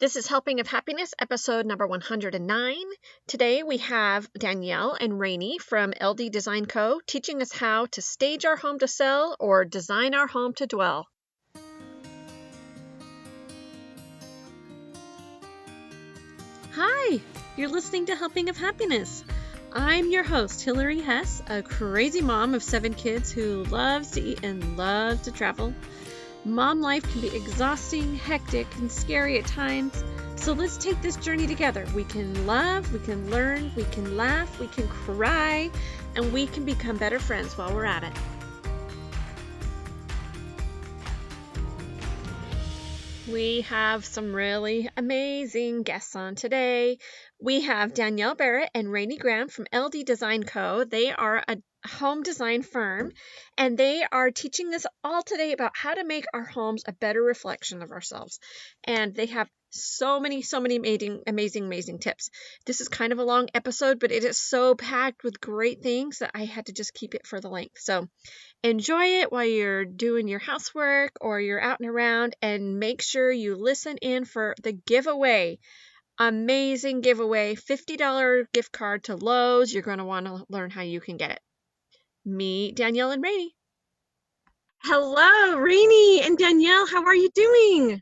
This is Helping of Happiness, episode number 109. Today we have Danielle and Rainey from LD Design Co. teaching us how to stage our home to sell or design our home to dwell. Hi, you're listening to Helping of Happiness. I'm your host, Hillary Hess, a crazy mom of 7 kids who loves to eat and loves to travel. Mom life can be exhausting, hectic, and scary at times, so let's take this journey together. We can love, we can learn, we can laugh, we can cry, and we can become better friends while we're at it. We have some really amazing guests on today. We have Danielle Barrett and Rainey Graham from LD Design Co. They are a home design firm, and they are teaching us all today about how to make our homes a better reflection of ourselves. And they have so many amazing tips. This is kind of a long episode, but it is so packed with great things that I had to just keep it for the length. So enjoy it while you're doing your housework or you're out and around, and make sure you listen in for the giveaway. Amazing giveaway, $50 gift card to Lowe's. You're going to want to learn how you can get it. Meet Danielle and Rainey. Hello, Rainey and Danielle. How are you doing?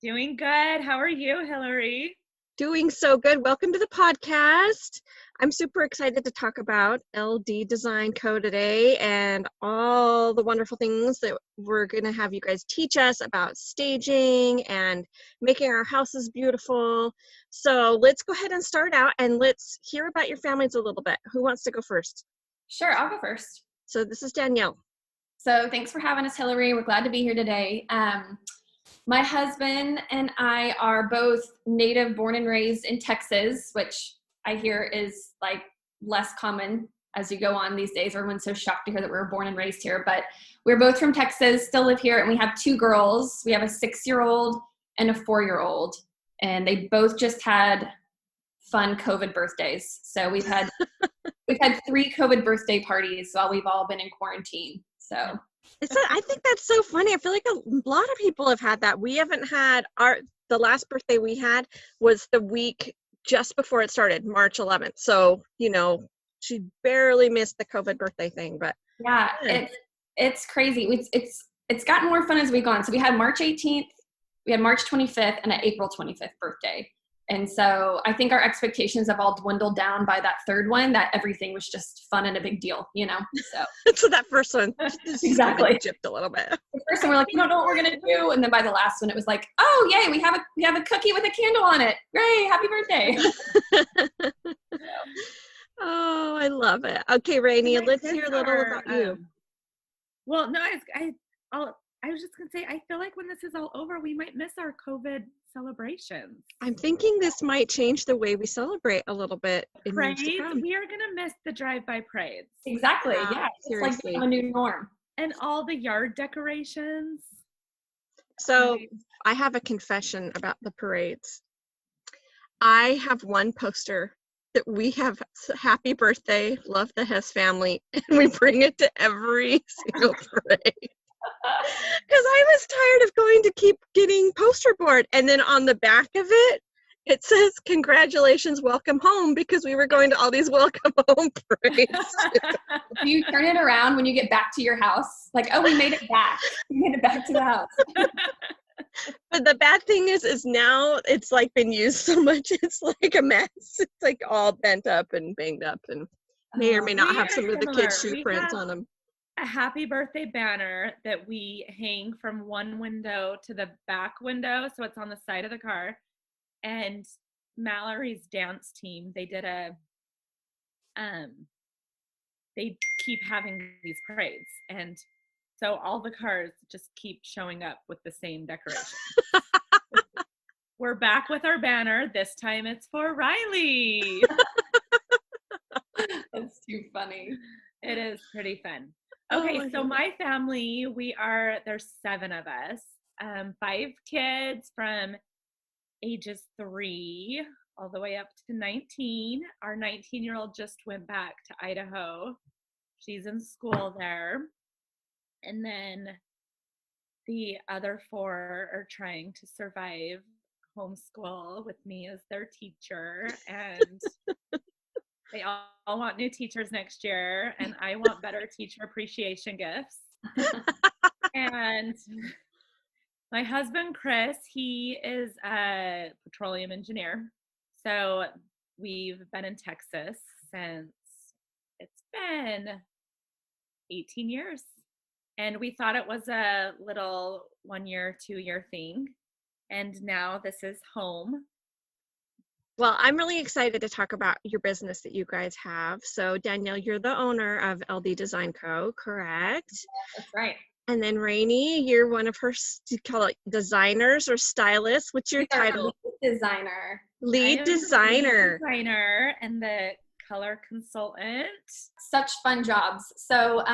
Doing good. How are you, Hillary? Doing so good. Welcome to the podcast. I'm super excited to talk about LD Design Co. today and all the wonderful things that we're going to have you guys teach us about staging and making our houses beautiful. So let's go ahead and start out and let's hear about your families a little bit. Who wants to go first? Sure, I'll go first. So this is Danielle. So thanks for having us, Hillary. We're glad to be here today. My husband and I are both native, born and raised in Texas, which I hear is like less common as you go on these days. Everyone's so shocked to hear that we were born and raised here, but we're both from Texas, still live here, and we have 2 girls. We have a 6-year-old and a 4-year-old, and they both just had fun COVID birthdays. So we've had 3 COVID birthday parties while we've all been in quarantine. So I think that's so funny. I feel like a lot of people have had that. We haven't had the last birthday we had was the week just before it started, March 11th. So, she barely missed the COVID birthday thing, but yeah, it's crazy. It's gotten more fun as we've gone. So we had March 18th, we had March 25th, and an April 25th birthday. And so I think our expectations have all dwindled down by that 3rd one, that everything was just fun and a big deal, So, so that first one exactly gypped a little bit. The first one we're like, we don't know what we're gonna do, and then by the last one it was like, oh yay, we have a cookie with a candle on it. Great, happy birthday. Oh, I love it. Okay, Rainey, let's hear a little about you. Well, no, I was just gonna say, I feel like when this is all over, we might miss our COVID celebrations. I'm thinking this might change the way we celebrate a little bit. Parades, we are gonna miss the drive-by parades. Exactly. Yeah, it's like a new norm. And all the yard decorations. So I have a confession about the parades. I have one poster that we have happy birthday, love the Hess family, and we bring it to every single parade. Because I was tired of going to keep getting poster board. And then on the back of it, it says, congratulations, welcome home, because we were going to all these welcome home parades. Do you turn it around when you get back to your house? Like, oh, we made it back. We made it back to the house. But the bad thing is now it's like been used so much, it's like a mess. It's like all bent up and banged up and may or may not have some of the kids' shoe prints on them. A happy birthday banner that we hang from one window to the back window, so it's on the side of the car. And Mallory's dance team, they keep having these parades, and so all the cars just keep showing up with the same decoration. We're back with our banner. This time it's for Riley. That's too funny. It is pretty fun. Okay, so my family, there's 7 of us, 5 kids from ages 3 all the way up to 19. Our 19-year-old just went back to Idaho. She's in school there. And then the other 4 are trying to survive homeschool with me as their teacher, and they all want new teachers next year, and I want better teacher appreciation gifts. And my husband, Chris, he is a petroleum engineer. So we've been in Texas since it's been 18 years. And we thought it was a little 1 year, 2 year thing. And now this is home. Well, I'm really excited to talk about your business that you guys have. So Danielle, you're the owner of LD Design Co., correct? That's right. And then Rainey, you're one of her, you call it designers or stylists. What's your title? Lead designer. Lead designer. Lead designer and the color consultant. Such fun jobs. So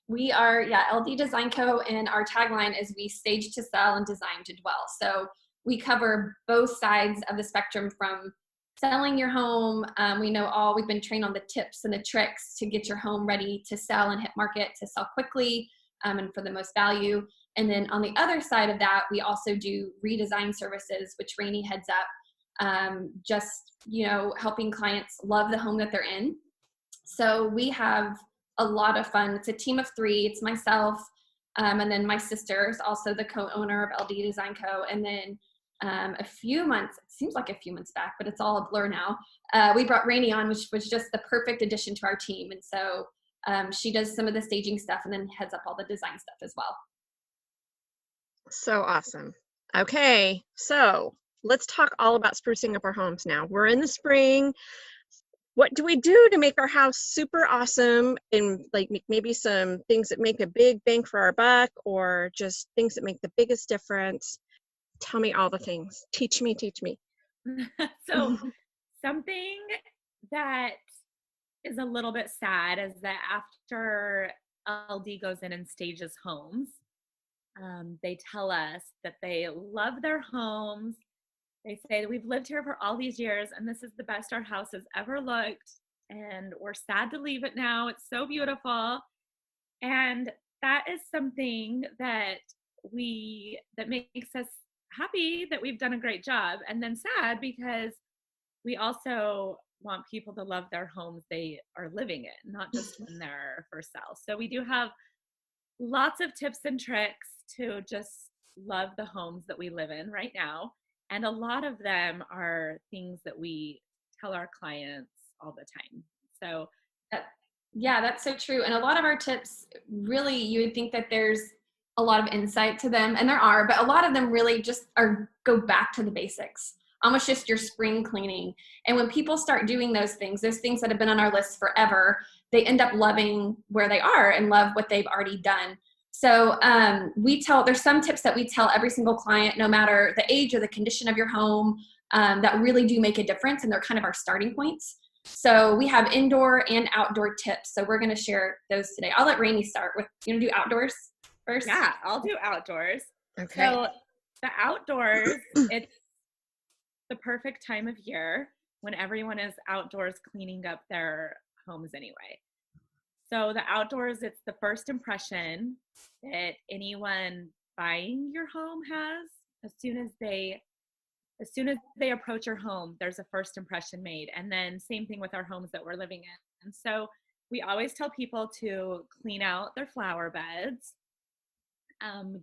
we are, LD Design Co. And our tagline is we stage to sell and design to dwell. So we cover both sides of the spectrum from selling your home. We've been trained on the tips and the tricks to get your home ready to sell and hit market, to sell quickly and for the most value. And then on the other side of that, we also do redesign services, which Rainey heads up, helping clients love the home that they're in. So we have a lot of fun. It's a team of 3. It's myself, and then my sister is also the co-owner of LD Design Co. And then it seems like a few months back, but it's all a blur now. We brought Rainey on, which was just the perfect addition to our team. And so she does some of the staging stuff and then heads up all the design stuff as well. So awesome. Okay, so let's talk all about sprucing up our homes now. We're in the spring. What do we do to make our house super awesome, and like maybe some things that make a big bang for our buck, or just things that make the biggest difference? Tell me all the things. Teach me. So something that is a little bit sad is that after LD goes in and stages homes, they tell us that they love their homes. They say that we've lived here for all these years and this is the best our house has ever looked, and we're sad to leave it now. It's so beautiful. And that is something that makes us happy that we've done a great job, and then sad because we also want people to love their homes they are living in, not just when they're for sale. So we do have lots of tips and tricks to just love the homes that we live in right now. And a lot of them are things that we tell our clients all the time. So that's so true. And a lot of our tips, really, you would think that there's a lot of insight to them, and there are, but a lot of them really just go back to the basics, almost just your spring cleaning. And when people start doing those things that have been on our list forever, they end up loving where they are and love what they've already done. So there's some tips that we tell every single client, no matter the age or the condition of your home, that really do make a difference, and they're kind of our starting points. So we have indoor and outdoor tips. So we're going to share those today. I'll let Rainey start with, you want to do outdoors first? Yeah, I'll do outdoors. Okay. So the outdoors, it's the perfect time of year when everyone is outdoors cleaning up their homes anyway. So the outdoors, it's the first impression that anyone buying your home has. As soon as they approach your home, there's a first impression made. And then same thing with our homes that we're living in. And so we always tell people to clean out their flower beds,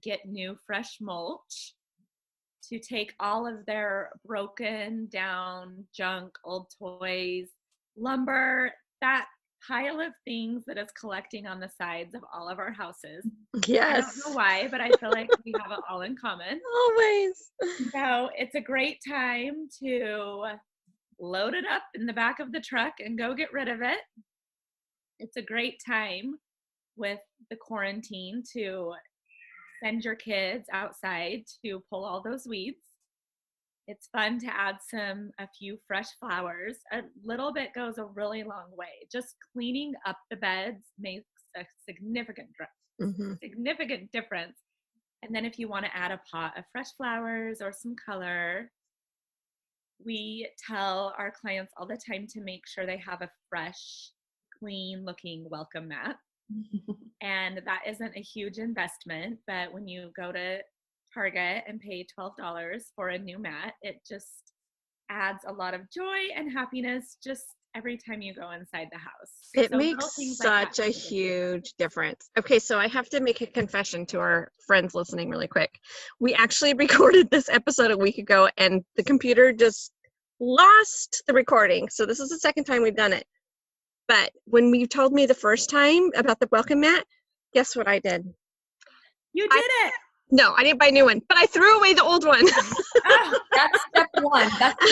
get new fresh mulch, to take all of their broken down junk, old toys, lumber, that pile of things that is collecting on the sides of all of our houses. Yes. I don't know why, but I feel like we have it all in common. Always. So it's a great time to load it up in the back of the truck and go get rid of it. It's a great time with the quarantine to send your kids outside to pull all those weeds. It's fun to add a few fresh flowers. A little bit goes a really long way. Just cleaning up the beds makes a significant difference. And then if you want to add a pot of fresh flowers or some color, we tell our clients all the time to make sure they have a fresh, clean looking welcome mat. And that isn't a huge investment, but when you go to Target and pay $12 for a new mat. It just adds a lot of joy and happiness just every time you go inside the house. It So makes little things like that such a make big huge difference. Okay, so I have to make a confession to our friends listening really quick. We actually recorded this episode a week ago and the computer just lost the recording. So this is the second time we've done it. But when you told me the first time about the welcome mat, guess what I did? You did it. No, I didn't buy a new one, but I threw away the old one. Oh, That's step one. That's the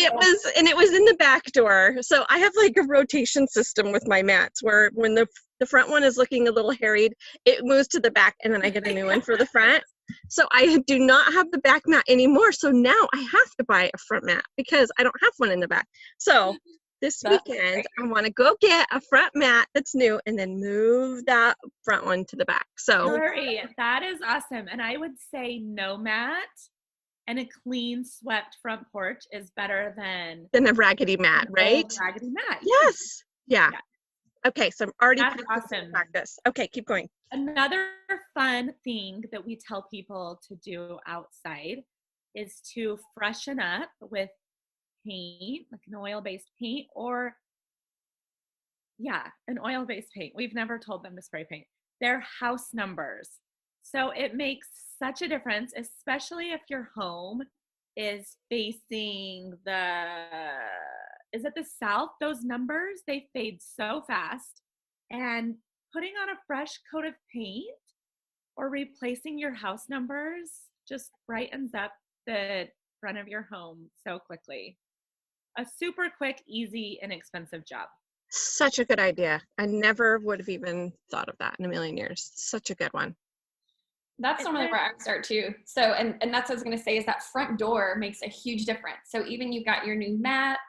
important step. It was in the back door. So I have like a rotation system with my mats where when the front one is looking a little harried, it moves to the back and then I get a new one for the front. So I do not have the back mat anymore. So now I have to buy a front mat because I don't have one in the back. So this weekend, I want to go get a front mat that's new and then move that front one to the back. So Lori, that is awesome. And I would say no mat and a clean, swept front porch is better than a raggedy mat, right? Raggedy mat. Yes. Yeah. Okay, so I'm already That's awesome. Practice. Okay, keep going. Another fun thing that we tell people to do outside is to freshen up with paint, like an oil-based paint, or an oil-based paint. We've never told them to spray paint. They're house numbers. So it makes such a difference, especially if your home is facing is it the south? Those numbers, they fade so fast. And putting on a fresh coat of paint or replacing your house numbers just brightens up the front of your home so quickly. A super quick, easy, inexpensive job. Such a good idea. I never would have even thought of that in a million years. Such a good one. That's normally where I would start too. So, and that's what I was going to say is that front door makes a huge difference. So even you got your new mat,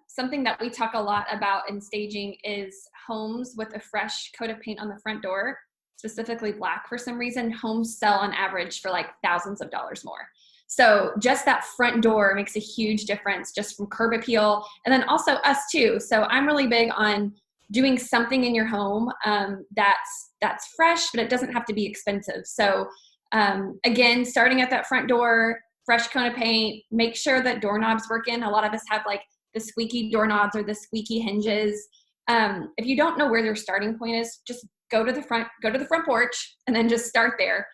something that we talk a lot about in staging is homes with a fresh coat of paint on the front door, specifically black for some reason. Homes sell on average for like thousands of dollars more. So just that front door makes a huge difference just from curb appeal. And then also us too. So I'm really big on doing something in your home that's fresh, but it doesn't have to be expensive. So again, starting at that front door, fresh coat of paint, make sure that doorknobs work in. A lot of us have like the squeaky doorknobs or the squeaky hinges. If you don't know where your starting point is, just go to the front porch and then just start there.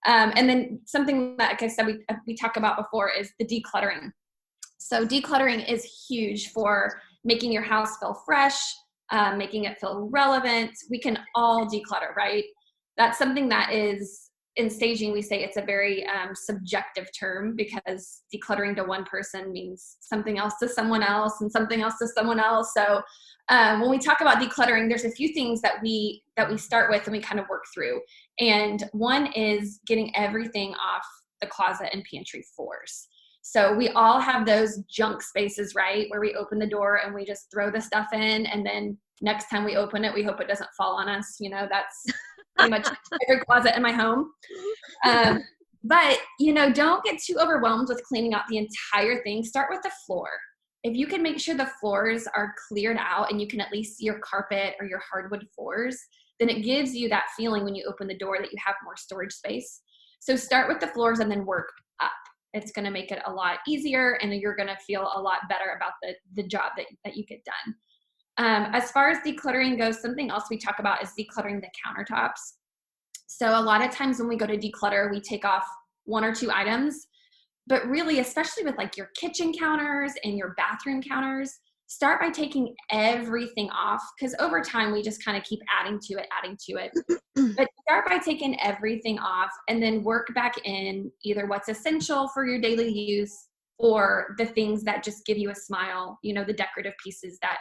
And then something that, like I said, we talked about before is the decluttering. So decluttering is huge for making your house feel fresh, making it feel relevant. We can all declutter, right? That's something that is, in staging, we say it's a very subjective term because decluttering to one person means something else to someone else and something else to someone else. So when we talk about decluttering, there's a few things that we start with and we kind of work through. And one is getting everything off the closet and pantry floors. So we all have those junk spaces, right? Where we open the door and we just throw the stuff in. And then next time we open it, we hope it doesn't fall on us. You know, that's pretty much every closet in my home. But, you know, don't get too overwhelmed with cleaning out the entire thing. Start with the floor. If you can make sure the floors are cleared out and you can at least see your carpet or your hardwood floors, then it gives you that feeling when you open the door that you have more storage space. So start with the floors and then work up. It's going to make it a lot easier and you're going to feel a lot better about the job that you get done. As far as decluttering goes, something else we talk about is decluttering the countertops. So a lot of times when we go to declutter, we take off one or two items, but really, especially with like your kitchen counters and your bathroom counters, start by taking everything off because over time we just kind of keep adding to it. But start by taking everything off and then work back in either what's essential for your daily use or the things that just give you a smile, you know, the decorative pieces that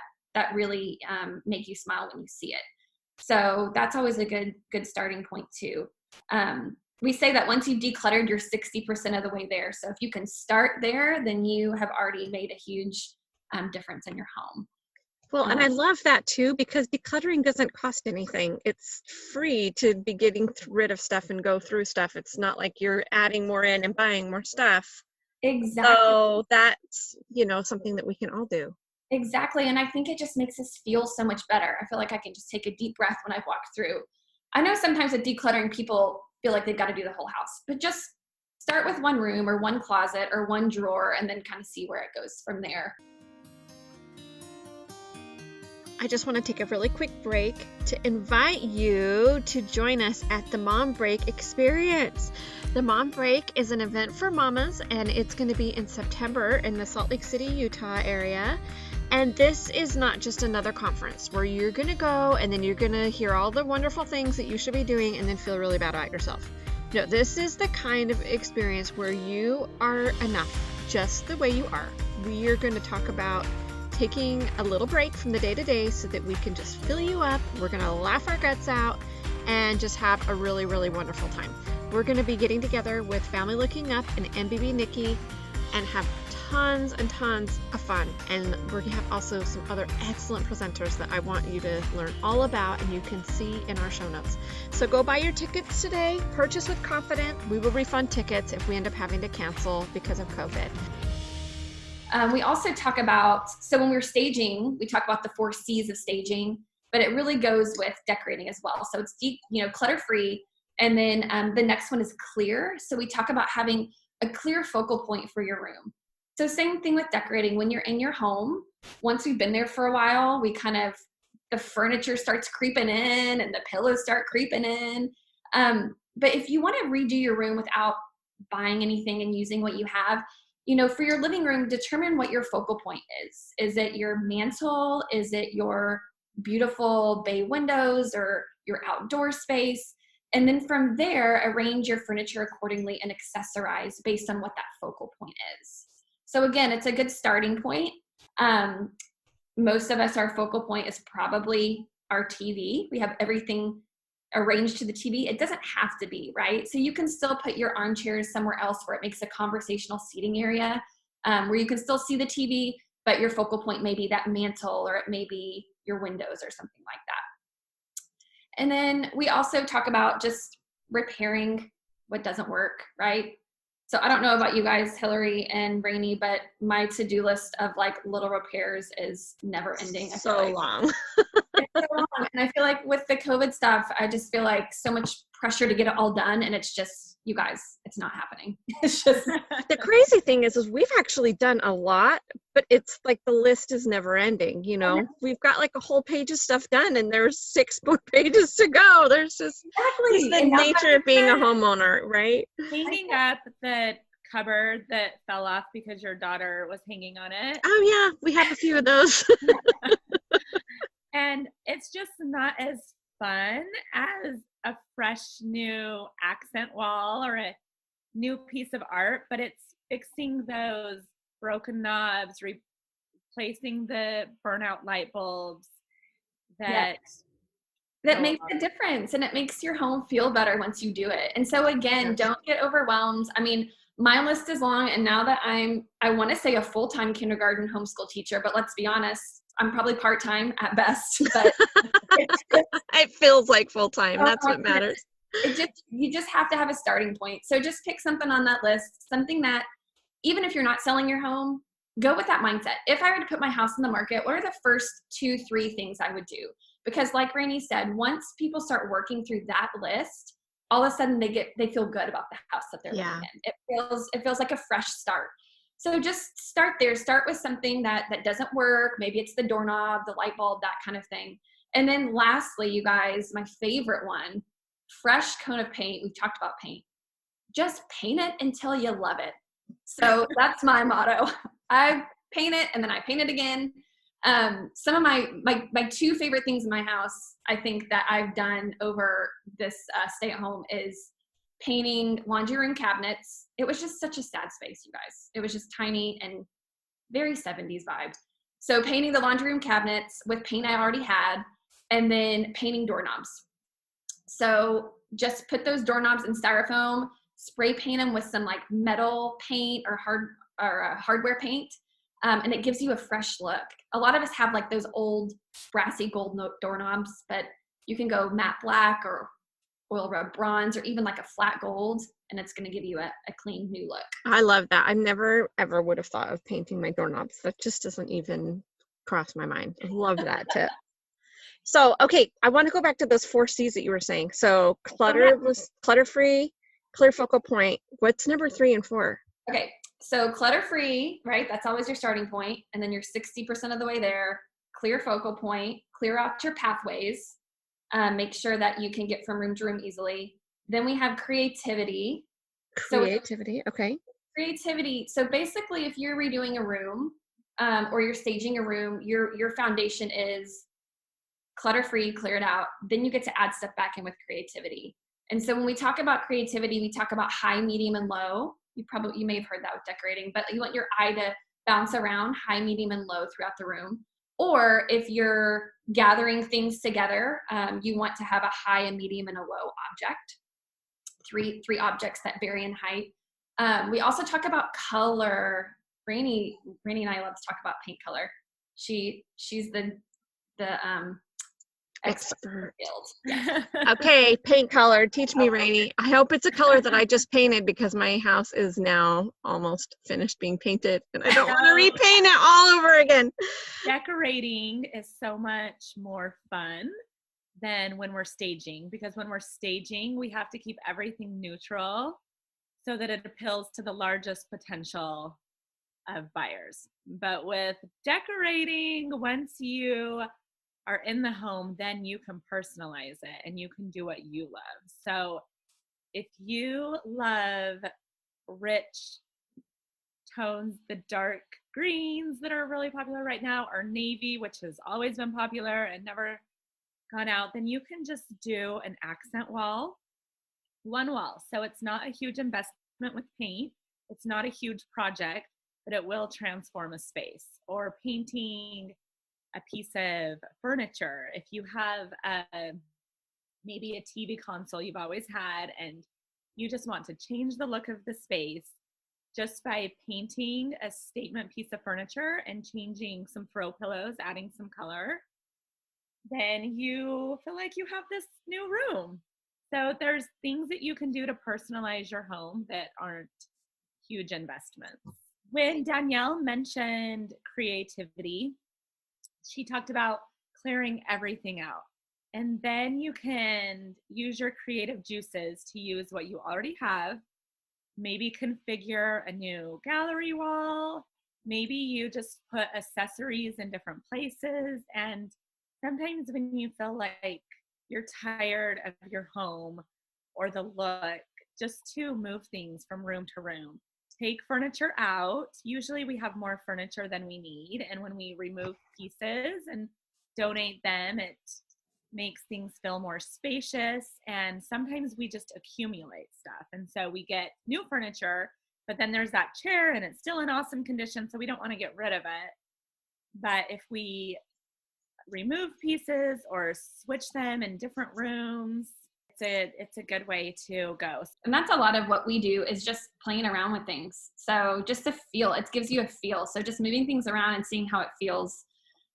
really make you smile when you see it. So that's always a good starting point too. We say that once you've decluttered, you're 60% of the way there. So if you can start there, then you have already made a huge difference in your home. Well, and I love that too, because decluttering doesn't cost anything. It's free to be getting rid of stuff and go through stuff. It's not like you're adding more in and buying more stuff. Exactly. So that's, you know, something that we can all do. Exactly. And I think it just makes us feel so much better. I feel like I can just take a deep breath when I've walked through. I know sometimes with decluttering, people feel like they've got to do the whole house. But just start with one room or one closet or one drawer and then kind of see where it goes from there. I just want to take a really quick break to invite you to join us at the Mom Break Experience. The Mom Break is an event for mamas, and it's going to be in September in the Salt Lake City, Utah area. And this is not just another conference where you're going to go and then you're going to hear all the wonderful things that you should be doing and then feel really bad about yourself. No, this is the kind of experience where you are enough just the way you are. We are going to talk about taking a little break from the day-to-day so that we can just fill you up. We're going to laugh our guts out and just have a really, really wonderful time. We're going to be getting together with Family Looking Up and MBB Nikki and have tons and tons of fun. And we're going to have also some other excellent presenters that I want you to learn all about, and you can see in our show notes. So go buy your tickets today. Purchase with confidence. We will refund tickets if we end up having to cancel because of COVID. We also talk about, so when we're staging, we talk about the 4 C's of staging, but it really goes with decorating as well. So it's deep, clutter-free. And then the next one is clear. So we talk about having a clear focal point for your room. So same thing with decorating. When you're in your home, once we've been there for a while, the furniture starts creeping in and the pillows start creeping in. But if you want to redo your room without buying anything and using what you have, for your living room, determine what your focal point is. Is it your mantle? Is it your beautiful bay windows or your outdoor space? And then from there, arrange your furniture accordingly and accessorize based on what that focal point is. So again, it's a good starting point. Most of us, our focal point is probably our TV. We have everything arranged to the TV. It doesn't have to be, right? So you can still put your armchairs somewhere else where it makes a conversational seating area, where you can still see the TV, but your focal point may be that mantle, or it may be your windows or something like that. And then we also talk about just repairing what doesn't work, right? So I don't know about you guys, Hillary and Rainey, but my to-do list of little repairs is never ending. So long. It's so long. And I feel like with the COVID stuff, I just feel like so much pressure to get it all done. And it's just, you guys, it's not happening. It's just. The crazy thing is we've actually done a lot, but it's like the list is never ending. We've got a whole page of stuff done and there's 6 more pages to go. There's just Exactly. the nature of being a homeowner, right? Hanging up the cupboard that fell off because your daughter was hanging on it. Oh yeah, we have a few of those. And it's just not as fun as a fresh new accent wall or a new piece of art, but it's fixing those broken knobs, replacing the burnout light bulbs that makes a difference, and it makes your home feel better once you do it. And so again, don't get overwhelmed. I mean, my list is long, and now that I want to say a full-time kindergarten homeschool teacher, but let's be honest, I'm probably part-time at best, but it feels like full-time. That's what matters. You just have to have a starting point. So just pick something on that list, something that even if you're not selling your home, go with that mindset. If I were to put my house in the market, what are the first 2-3 things I would do? Because like Rainey said, once people start working through that list, all of a sudden they feel good about the house that they're living in. It feels like a fresh start. So just start there. Start with something that doesn't work. Maybe it's the doorknob, the light bulb, that kind of thing. And then lastly, you guys, my favorite one, fresh coat of paint. We've talked about paint. Just paint it until you love it. So that's my motto. I paint it and then I paint it again. Some of my 2 favorite things in my house, I think that I've done over this stay at home is painting laundry room cabinets. It was just such a sad space, you guys. It was just tiny and very 70s vibes. So painting the laundry room cabinets with paint I already had, and then painting doorknobs. So just put those doorknobs in styrofoam, spray paint them with some metal paint or hardware paint, and it gives you a fresh look. A lot of us have those old brassy gold doorknobs, but you can go matte black or oil rub bronze or even a flat gold, and it's going to give you a clean new look. I love that. I never ever would have thought of painting my doorknobs. That just doesn't even cross my mind. I love that tip. So, okay, I want to go back to those 4 C's that you were saying. So, clutter-free, clear focal point. What's number 3 and 4? Okay, so clutter-free, right? That's always your starting point, and then you're 60% of the way there. Clear focal point, clear out your pathways, make sure that you can get from room to room easily. Then we have creativity. Creativity, okay. Creativity. So basically, if you're redoing a room or you're staging a room, your foundation is clutter-free, clear it out. Then you get to add stuff back in with creativity. And so when we talk about creativity, we talk about high, medium, and low. You may have heard that with decorating, but you want your eye to bounce around high, medium, and low throughout the room. Or if you're gathering things together, you want to have a high, a medium, and a low object. Three objects that vary in height. We also talk about color. Rainey and I love to talk about paint color. She's the expert. Yeah. Okay, paint color. Teach me, Rainey. I hope it's a color that I just painted because my house is now almost finished being painted and I don't want to repaint it all over again. Decorating is so much more fun than when we're staging, because when we're staging, we have to keep everything neutral so that it appeals to the largest potential of buyers. But with decorating, once you are in the home, then you can personalize it and you can do what you love. So if you love rich tones, the dark greens that are really popular right now, or navy, which has always been popular and never gone out, then you can just do an accent wall, one wall. So it's not a huge investment with paint. It's not a huge project, but it will transform a space. Or painting a piece of furniture. If you have maybe a TV console you've always had and you just want to change the look of the space just by painting a statement piece of furniture and changing some throw pillows, adding some color, then you feel like you have this new room. So there's things that you can do to personalize your home that aren't huge investments. When Danielle mentioned creativity, she talked about clearing everything out. And then you can use your creative juices to use what you already have. Maybe configure a new gallery wall. Maybe you just put accessories in different places. And sometimes when you feel like you're tired of your home or the look, just to move things from room to room. Take furniture out. Usually we have more furniture than we need. And when we remove pieces and donate them, it makes things feel more spacious. And sometimes we just accumulate stuff. And so we get new furniture, but then there's that chair and it's still in awesome condition. So we don't want to get rid of it. But if we remove pieces or switch them in different rooms, it's a good way to go. And that's a lot of what we do, is just playing around with things. So just to feel, it gives you a feel. So just moving things around and seeing how it feels,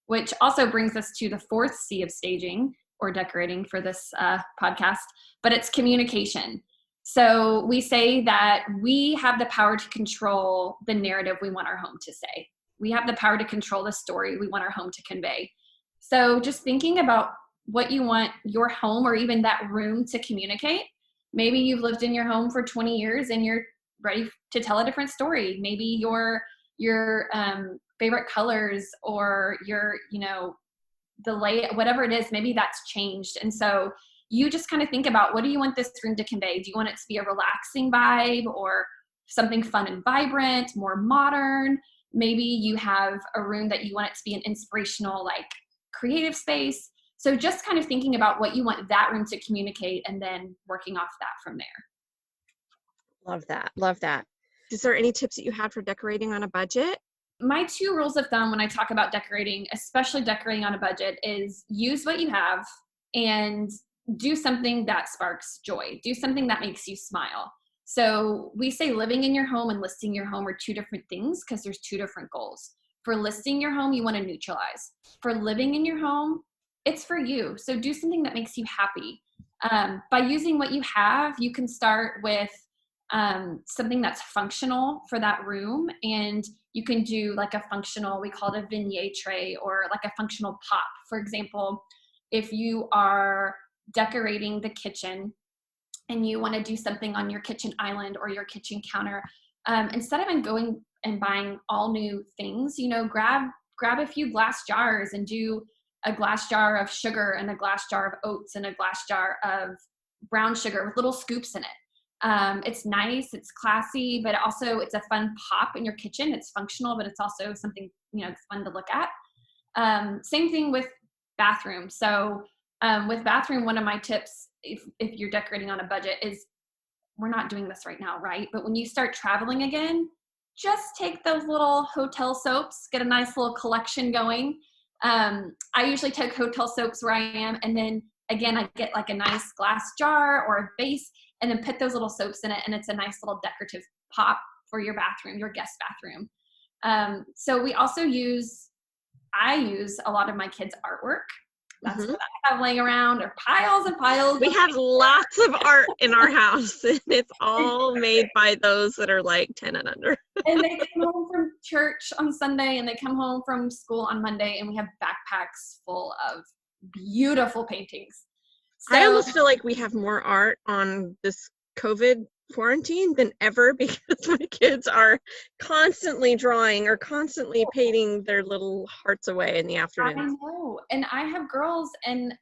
which also brings us to the 4th C of staging or decorating for this podcast, but it's communication. So we say that we have the power to control the narrative we want our home to say. We have the power to control the story we want our home to convey. So just thinking about what you want your home or even that room to communicate. Maybe you've lived in your home for 20 years and you're ready to tell a different story. Maybe your favorite colors or the layout, whatever it is, maybe that's changed. And so you just kind of think about, what do you want this room to convey? Do you want it to be a relaxing vibe or something fun and vibrant, more modern? Maybe you have a room that you want it to be an inspirational, like creative space. So just kind of thinking about what you want that room to communicate and then working off that from there. Love that. Love that. Is there any tips that you had for decorating on a budget? My 2 rules of thumb when I talk about decorating, especially decorating on a budget, is use what you have and do something that sparks joy. Do something that makes you smile. So we say living in your home and listing your home are 2 different things because there's 2 different goals. For listing your home, you want to neutralize. For living in your home, it's for you. So do something that makes you happy. By using what you have, you can start with something that's functional for that room. And you can do like a functional, we call it a vignette tray, or like a functional pop. For example, if you are decorating the kitchen and you want to do something on your kitchen island or your kitchen counter, instead of going and buying all new things, grab a few glass jars and do a glass jar of sugar and a glass jar of oats and a glass jar of brown sugar with little scoops in it. It's nice, it's classy, but also it's a fun pop in your kitchen. It's functional, but it's also something, it's fun to look at. Same thing with bathroom. So with bathroom, one of my tips, if you're decorating on a budget, is, we're not doing this right now, right? But when you start traveling again, just take those little hotel soaps, get a nice little collection going. I usually take hotel soaps where I am, and then again, I get like a nice glass jar or a vase, and then put those little soaps in it, and it's a nice little decorative pop for your bathroom, your guest bathroom. So we also I use a lot of my kids' artwork. That's what I have laying around, or piles and piles. We have lots of art in our house, and it's all made by those that are like 10 and under. And they come home from church on Sunday, and they come home from school on Monday, and we have backpacks full of beautiful paintings. So, I almost feel like we have more art on this COVID quarantine than ever, because my kids are constantly drawing or constantly painting their little hearts away in the afternoon. I know. And I have girls, and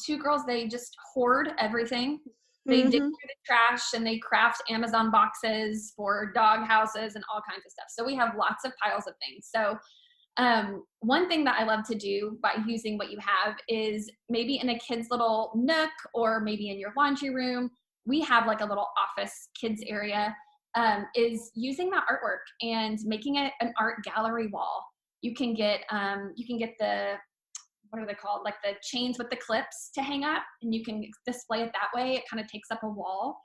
2 girls, they just hoard everything. They dig through the trash, and they craft Amazon boxes for dog houses and all kinds of stuff. So we have lots of piles of things. So one thing that I love to do by using what you have is maybe in a kid's little nook, or maybe in your laundry room, we have like a little office kids area, is using that artwork and making it an art gallery wall. You can get the, what are they called? Like the chains with the clips to hang up, and you can display it that way. It kind of takes up a wall.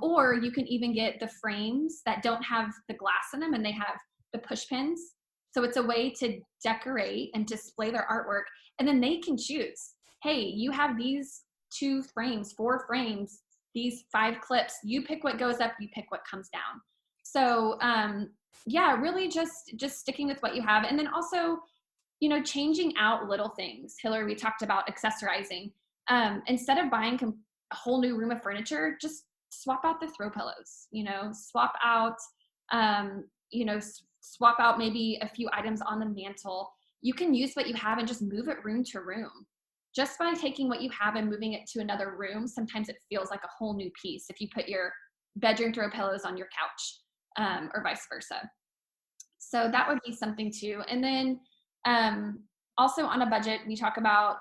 Or you can even get the frames that don't have the glass in them, and they have the push pins. So it's a way to decorate and display their artwork. And then they can choose, hey, you have these 2 frames, 4 frames, these 5 clips, you pick what goes up, you pick what comes down. So yeah, really just sticking with what you have. And then also, changing out little things. Hillary, we talked about accessorizing. Instead of buying a whole new room of furniture, just swap out the throw pillows, swap out, swap out maybe a few items on the mantle. You can use what you have and just move it room to room. Just by taking what you have and moving it to another room, sometimes it feels like a whole new piece if you put your bedroom throw pillows on your couch, or vice versa. So that would be something too. And then also on a budget, we talk about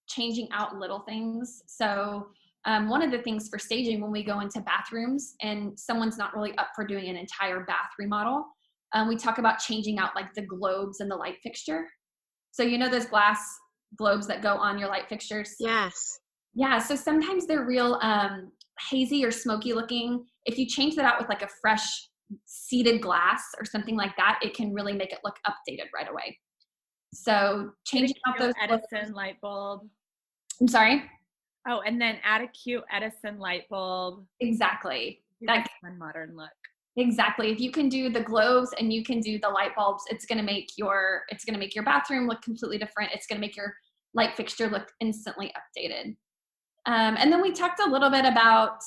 changing out little things. So one of the things for staging when we go into bathrooms and someone's not really up for doing an entire bath remodel, we talk about changing out like the globes and the light fixture. So those glass globes that go on your light fixtures? Yes. Yeah, so sometimes they're real hazy or smoky looking. If you change that out with like a fresh seeded glass or something like that, it can really make it look updated right away. So changing out those Edison light bulb. I'm sorry? Oh, and then add a cute Edison light bulb. Exactly. That fun modern look. Exactly. If you can do the globes and you can do the light bulbs, it's going to make your bathroom look completely different. It's going to make your light fixture look instantly updated. And then we talked a little bit about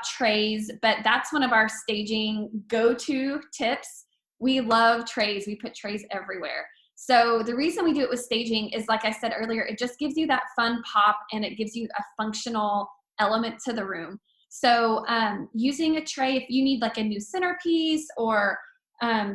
trays, but that's one of our staging go-to tips. We love trays. We put trays everywhere. So the reason we do it with staging is, like I said earlier, it just gives you that fun pop, and it gives you a functional element to the room. So using a tray, if you need like a new centerpiece or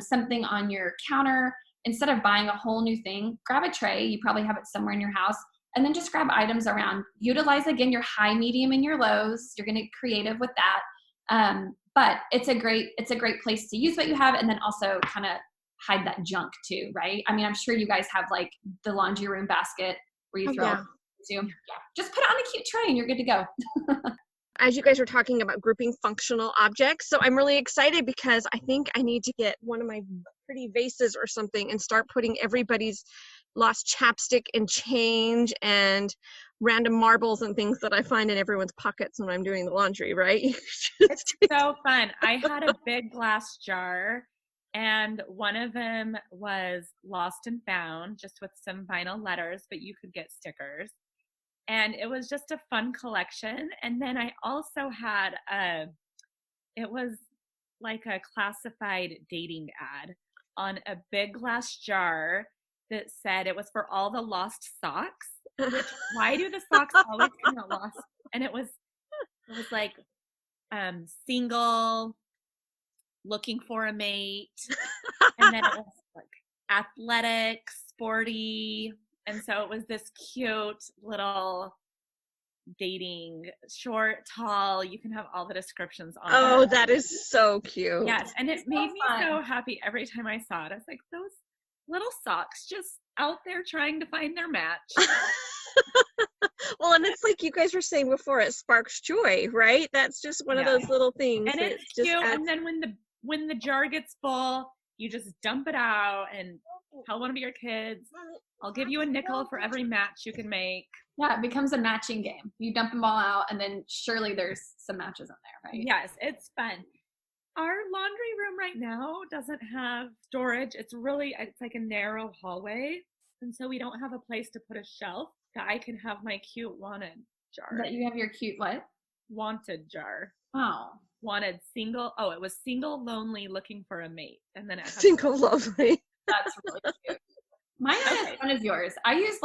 something on your counter, instead of buying a whole new thing, grab a tray. You probably have it somewhere in your house, and then just grab items around. Utilize, again, your high, medium, and your lows. You're going to get creative with that. But it's a great place to use what you have, and then also kind of hide that junk too, right? I mean, I'm sure you guys have like the laundry room basket where you throw it to. Yeah. Just put it on a cute tray and you're good to go. As you guys were talking about grouping functional objects, so I'm really excited because I think I need to get one of my pretty vases or something and start putting everybody's lost chapstick and change and random marbles and things that I find in everyone's pockets when I'm doing the laundry, right? It's so fun. I had a big glass jar, And one of them was lost and found, just with some vinyl letters, but you could get stickers. And it was just a fun collection. And then I also had it was like a classified dating ad on a big glass jar that said it was for all the lost socks. Which, why do the socks always come out lost? And it was like single, looking for a mate, and then it was like athletic, sporty, and so it was this cute little dating, short, tall, you can have all the descriptions on Oh, that is so cute. Yes, and it made me so happy every time I saw it. I was like, those little socks just out there trying to find their match. Well, and it's like you guys were saying before, it sparks joy, right? That's just one of those little things. And it's cute. And then when the jar gets full, you just dump it out and tell one of your kids, I'll give you a nickel for every match you can make. Yeah, it becomes a matching game. You dump them all out, and then surely there's some matches in there, right? Yes, it's fun. Our laundry room right now doesn't have storage. It's like a narrow hallway. And so we don't have a place to put a shelf that I can have my cute wanted jar. That you have your cute what? Wanted jar. Oh. Wanted single. Oh, it was single, lonely, looking for a mate. And then it has single, lonely. That's really cute. Mine is as fun as yours. I use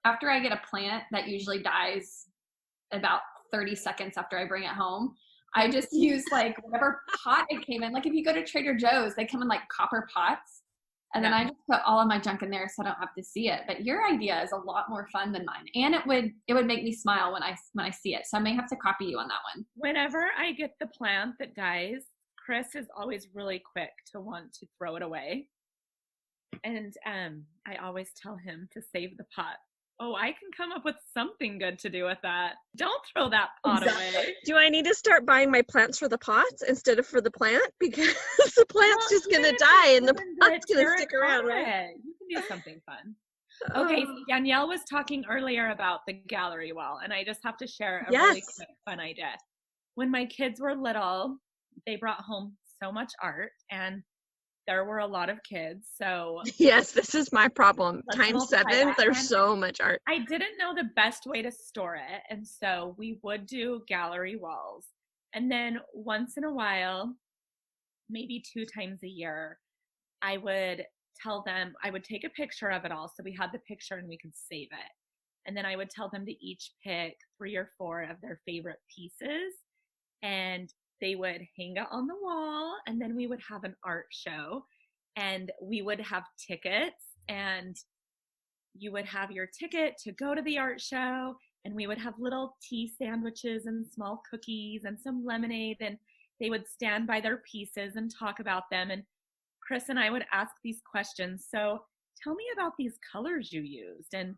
after I get a plant that usually dies about 30 seconds after I bring it home, I just use like whatever pot it came in. Like if you go to Trader Joe's, they come in like copper pots. And then I just put all of my junk in there so I don't have to see it. But your idea is a lot more fun than mine. And it would make me smile when I see it. So I may have to copy you on that one. Whenever I get the plant that dies, Chris is always really quick to want to throw it away. And I always tell him to save the pot. Oh, I can come up with something good to do with that. Don't throw that pot away. Do I need to start buying my plants for the pots instead of for the plant? Because the plant's just going to die and the pot's going to stick around, right? You can do something fun. Okay, so Danielle was talking earlier about the gallery wall, and I just have to share a really quick fun idea. When my kids were little, they brought home so much art, and there were a lot of kids, so yes, this is my problem. Times 7, there's so much art. I didn't know the best way to store it, and so we would do gallery walls. And then once in a while, maybe 2 times a year, I would tell them, I would take a picture of it all, so we had the picture and we could save it. And then I would tell them to each pick 3 or 4 of their favorite pieces, and they would hang it on the wall, and then we would have an art show, and we would have tickets, and you would have your ticket to go to the art show, and we would have little tea sandwiches and small cookies and some lemonade, and they would stand by their pieces and talk about them. And Chris and I would ask these questions. So tell me about these colors you used, and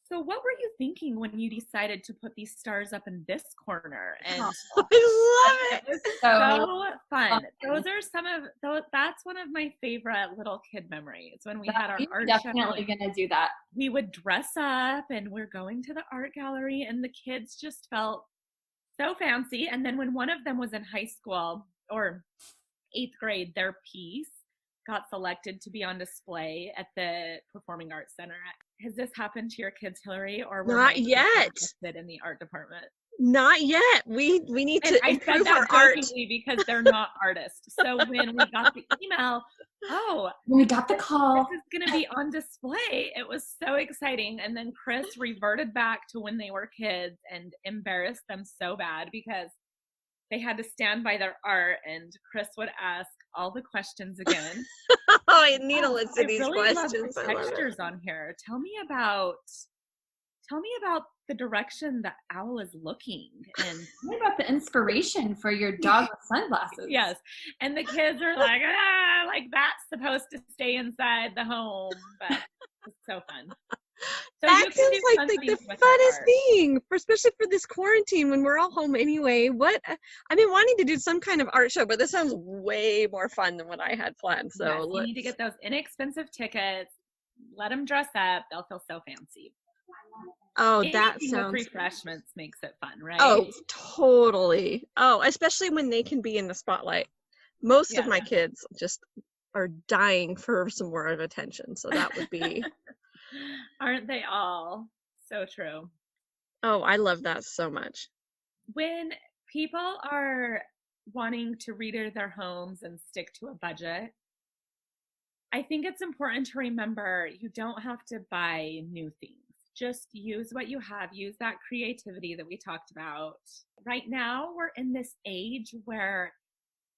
so what were you thinking when you decided to put these stars up in this corner? And I love it. It was so fun. That's one of my favorite little kid memories when we had our art show. Definitely gonna do that. We would dress up and we're going to the art gallery, and the kids just felt so fancy. And then when one of them was in high school or 8th grade, their piece got selected to be on display at the Performing Arts Center. Has this happened to your kids, Hillary, or were not yet interested in the art department? Not yet. We need to improve our art because they're not artists. So when we got the email, when we got the call, this is going to be on display. It was so exciting. And then Chris reverted back to when they were kids and embarrassed them so bad because they had to stand by their art, and Chris would ask all the questions again. I need to listen to these questions. Love the textures on here. Tell me about the direction the owl is looking, and tell me about the inspiration for your dog with sunglasses. Yes, and the kids are like that's supposed to stay inside the home, but it's so fun. So that seems like the funnest thing, especially for this quarantine when we're all home anyway. I've been wanting to do some kind of art show, but this sounds way more fun than what I had planned. So yes, you need to get those inexpensive tickets. Let them dress up; they'll feel so fancy. Oh, anything that sounds. With refreshments makes it fun, right? Oh, totally. Oh, especially when they can be in the spotlight. Most of my kids just are dying for some more of attention. So that would be. Aren't they all? So true. Oh, I love that so much. When people are wanting to redo their homes and stick to a budget, I think it's important to remember you don't have to buy new things. Just use what you have, use that creativity that we talked about. Right now, we're in this age where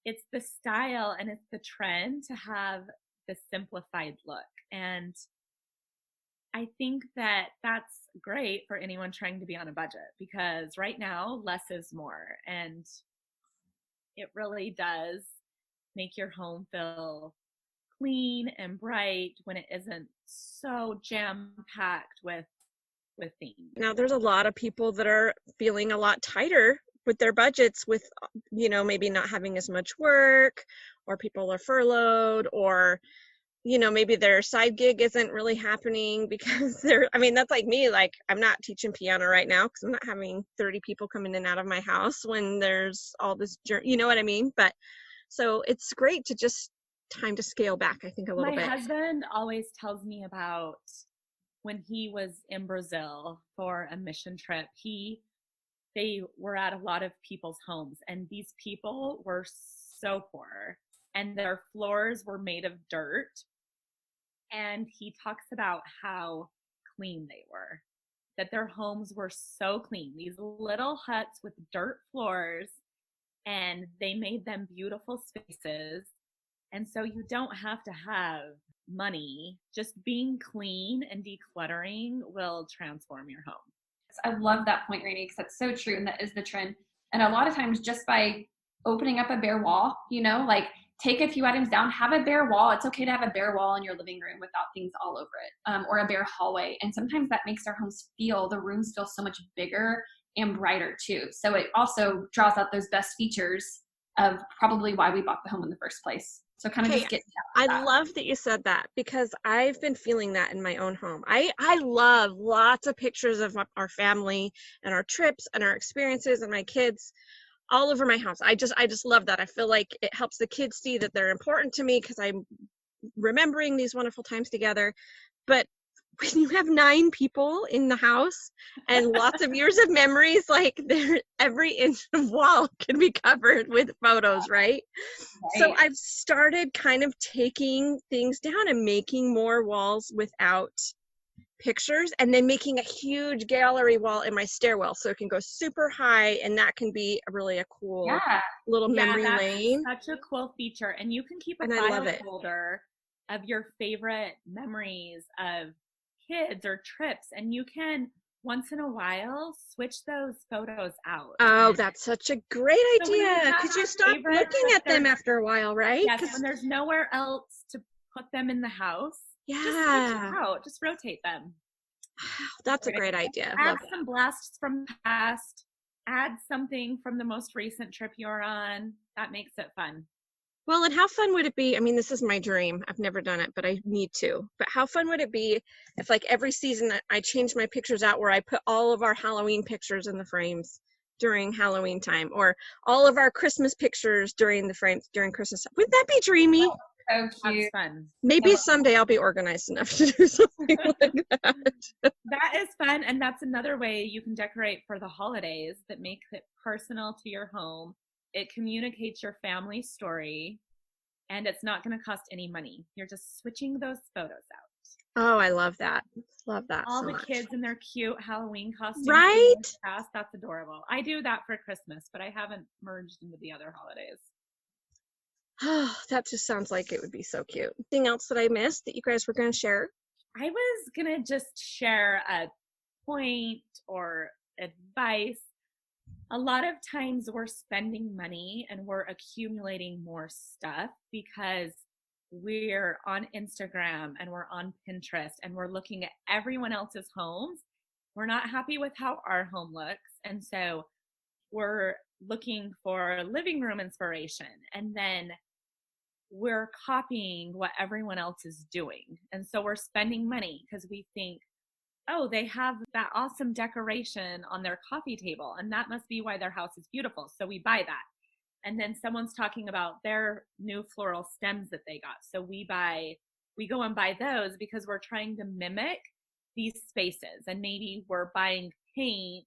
it's the style and it's the trend to have the simplified look. And I think that that's great for anyone trying to be on a budget, because right now, less is more. And it really does make your home feel clean and bright when it isn't so jam-packed with themes. Now, there's a lot of people that are feeling a lot tighter with their budgets, with, maybe not having as much work, or people are furloughed, or, maybe their side gig isn't really happening because that's like me. Like, I'm not teaching piano right now because I'm not having 30 people coming in and out of my house when there's all this, you know what I mean? But so it's great to just time to scale back, I think, a little bit. My husband always tells me about when he was in Brazil for a mission trip. They were at a lot of people's homes, and these people were so poor, and their floors were made of dirt. And he talks about how clean they were, that their homes were so clean, these little huts with dirt floors, and they made them beautiful spaces. And so you don't have to have money. Just being clean and decluttering will transform your home. I love that point, Rainey, because that's so true, and that is the trend. And a lot of times, just by opening up a bare wall, like take a few items down, have a bare wall. It's okay to have a bare wall in your living room without things all over it, or a bare hallway. And sometimes that makes our the rooms feel so much bigger and brighter too. So it also draws out those best features of probably why we bought the home in the first place. So kind of just get I love that you said that, because I've been feeling that in my own home. I love lots of pictures of our family and our trips and our experiences and my kids all over my house. I just love that. I feel like it helps the kids see that they're important to me because I'm remembering these wonderful times together. But when you have 9 people in the house and lots of years of memories, like every inch of wall can be covered with photos, right? So I've started kind of taking things down and making more walls without pictures, and then making a huge gallery wall in my stairwell so it can go super high, and that can be a cool little memory lane. Such a cool feature. And you can keep a file folder of your favorite memories of kids or trips, and you can once in a while switch those photos out. Oh, that's such a great idea, because you stop looking at them after a while, right? Yes, and there's nowhere else to put them in the house. Just switch it out. Just rotate them. That's a great idea. Add some blasts from the past. Add something from the most recent trip you're on. That makes it fun. Well, and how fun would it be? I mean, this is my dream. I've never done it, but I need to. But how fun would it be if, like, every season I change my pictures out, where I put all of our Halloween pictures in the frames during Halloween time, or all of our Christmas pictures during the frames during Christmas time? Wouldn't that be dreamy? So cute. That's fun. Maybe someday I'll be organized enough to do something like that. That is fun. And that's another way you can decorate for the holidays that makes it personal to your home. It communicates your family story, and it's not going to cost any money. You're just switching those photos out. Oh, I love that. Love that All so the much. kids in their cute Halloween costumes. Right? That's adorable. I do that for Christmas, but I haven't merged into the other holidays. Oh, that just sounds like it would be so cute. Anything else that I missed that you guys were going to share? I was going to just share a point or advice. A lot of times we're spending money and we're accumulating more stuff because we're on Instagram and we're on Pinterest and we're looking at everyone else's homes. We're not happy with how our home looks. And so we're looking for living room inspiration. And then we're copying what everyone else is doing. And so we're spending money because we think, oh, they have that awesome decoration on their coffee table, and that must be why their house is beautiful. So we buy that. and then someone's talking about their new floral stems that they got. So we go and buy those because we're trying to mimic these spaces, and maybe we're buying paint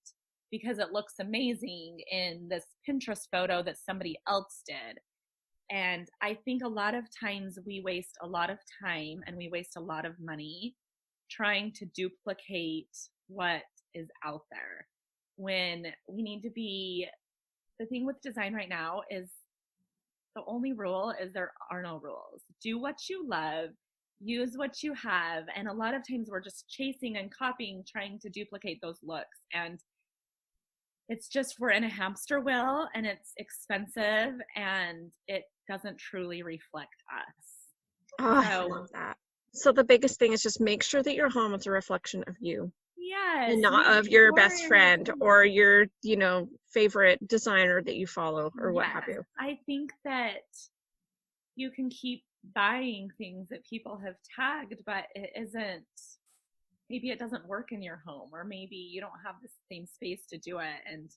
because it looks amazing in this Pinterest photo that somebody else did. And I think a lot of times we waste a lot of time and we waste a lot of money trying to duplicate what is out there, when we need to be, the thing with design right now is the only rule is there are no rules. Do what you love, use what you have. And a lot of times we're just chasing and copying, trying to duplicate those looks. And it's just, we're in a hamster wheel, and it's expensive, and it doesn't truly reflect us. Oh, I love that. So the biggest thing is just make sure that your home is a reflection of you. Yes. And not of your best friend or your, favorite designer that you follow or what have you. I think that you can keep buying things that people have tagged, but maybe it doesn't work in your home, or maybe you don't have the same space to do it. And